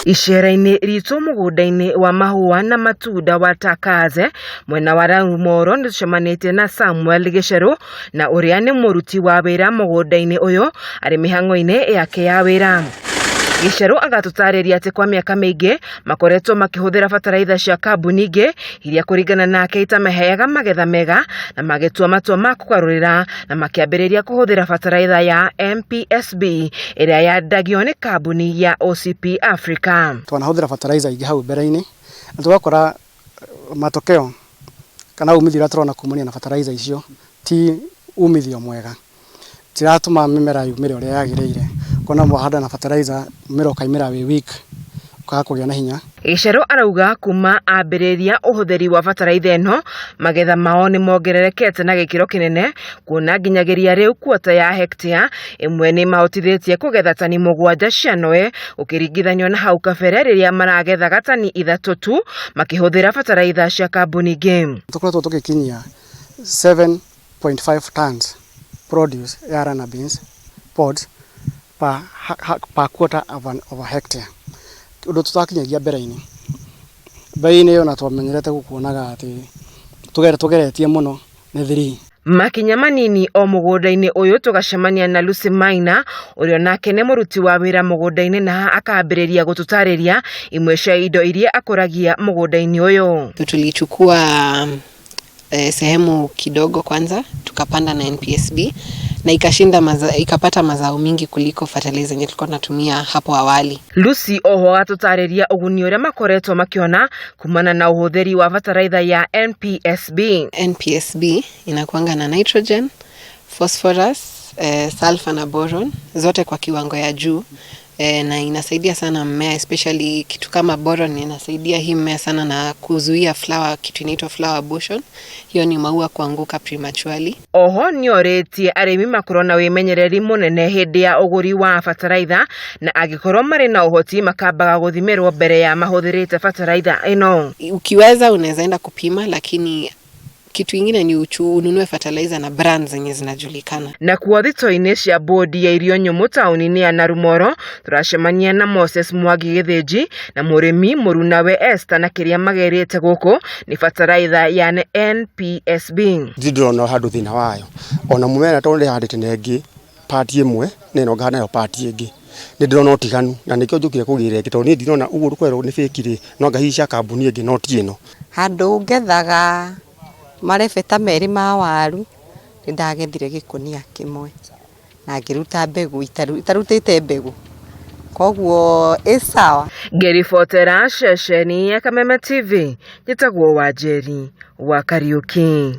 Icera-inĩ ritũ mũgũnda-inĩ wa mahũa na matunda wa Takaze mwena wa Rumoro nĩtũcemanĩtie na Samuel Gĩcerũ na ũrĩa nĩ mũruti wa wĩra mũgũnda-inĩ ũyũ arĩ mĩhang'o-inĩ yake ya wĩra. Gĩcerũ agatũtarĩria atĩ kwa mĩaka mĩingĩ makoretwo makĩhũthĩra bataraitha cia kambuni ingĩ iria kũringana nake itamaheaga magetha mega na magĩtua matua ma kũgarũrĩra na makĩambĩrĩria kũhũthĩra bataraitha ya NPSB ĩrĩa yendagio nĩ kambuni ya OCP Africa. Twanahũthĩra bataraitha ingĩ hau mbere-inĩ na tugakora matokeo kana umithio ũrĩa tũrona kumania na bataraitha icio ti umithio mwega. Tiratũma mĩmera yumĩre ũrĩa yagĩrĩire. Kona mwahanda na fertilizer mĩmera kaimĩra wĩ weak ũkaga kũgĩa na hinya. Gĩcerũ arauga kuma ambĩrĩria ũhũthĩri wa bataraitha ĩno magetha mao nĩ mongererekete na gĩkĩro kĩnene kuona nginyagĩria rĩu kuota ya hectare ĩmwe nĩ mahotithĩtie kũgetha tani 7 cia noe ũkĩringithanio na hau kabere rĩrĩa maragethaga tani 3 tu makĩhũthĩra bataraitha cia kambuni ingĩ. Tũkoretwo tũgĩkinyia 7.5 tons produce ya runner beans pods per quarter of a hectare. Ũndũ tũtakinyagia mbere-inĩ. Bei-inĩ yo na twamenyerete gũkuonaga atĩ tũgeretie mũno nĩ 3. Makinya manini o mũgũnda-inĩ ũyũ tũgacemania na Lucy Maina ũrĩa nake nĩ mũruti wa wĩra mũgũnda-inĩ na akambĩrĩria gũtũtarĩria imwe cia indo iria akũragia mũgũnda-inĩ ũyũ. Tulichukua sehemu kidogo kwanza tukapanda na NPSB na ikapata mazao mingi kuliko fertilizer yenye tulikuwa tunatumia hapo awali. Lucy oho atũtarĩria ũguni ũrĩa makoretwo makiona kumana na ũhũthĩri wa bataraitha ya NPSB. NPSB inakuanga na nitrogen, phosphorus, sulfur na boron zote kwa kiwango ya juu. Na inasaidia sana mmea, especially kitu kama boron inasaidia hii mmea sana na kuzuia flower, kitu inaitwa flower abortion. Hiyo ni maua kuanguka prematurely. Oho nĩorĩtie arĩmi makorwo na wĩmenyereri mũnene hĩndĩ ya ũgũri wa bataraitha na angĩkorwo marĩ na ũhoti makambaga gũthimĩrwo mbere ya mahũthĩrĩte bataraitha ĩno. Ukiweza unaweza enda kupima, lakini kitu ingine ni ununue fertilizer na brands zenye zinajulikana. Na kuo thito-inĩ cia bodi ya irio nyũmũ taũni-inĩ ya Narumoro turacemania na Moses Mwangi Gĩthĩnji na mũrĩmi mũrunawe Esther na kĩrĩa magerĩte gũkũ nĩ bataraitha ya NPSB. Ndĩrona handũ thĩna wayo. Ona mũmera tondũ handĩte nengĩ part ĩmwe nĩ no ngahana yo part ĩngĩ. Nĩndĩrona ũtiganu na nĩkĩo njũkire kũgĩra ĩngĩ tondũ niĩ ndĩrona ũguo rũkwerwo nĩ fake rĩ no ngahica kambuni ĩngĩ no ti ĩno. Handũ ngethaga marebeta merĩ ma waru ndagethire gĩkũnia kĩmwe na ngĩruta mbegũ itarutĩte mbegũ koguo sawa. Ngĩribotera ceceni ya Kameme TV njĩtagwo Wanjeri wa Kariũki.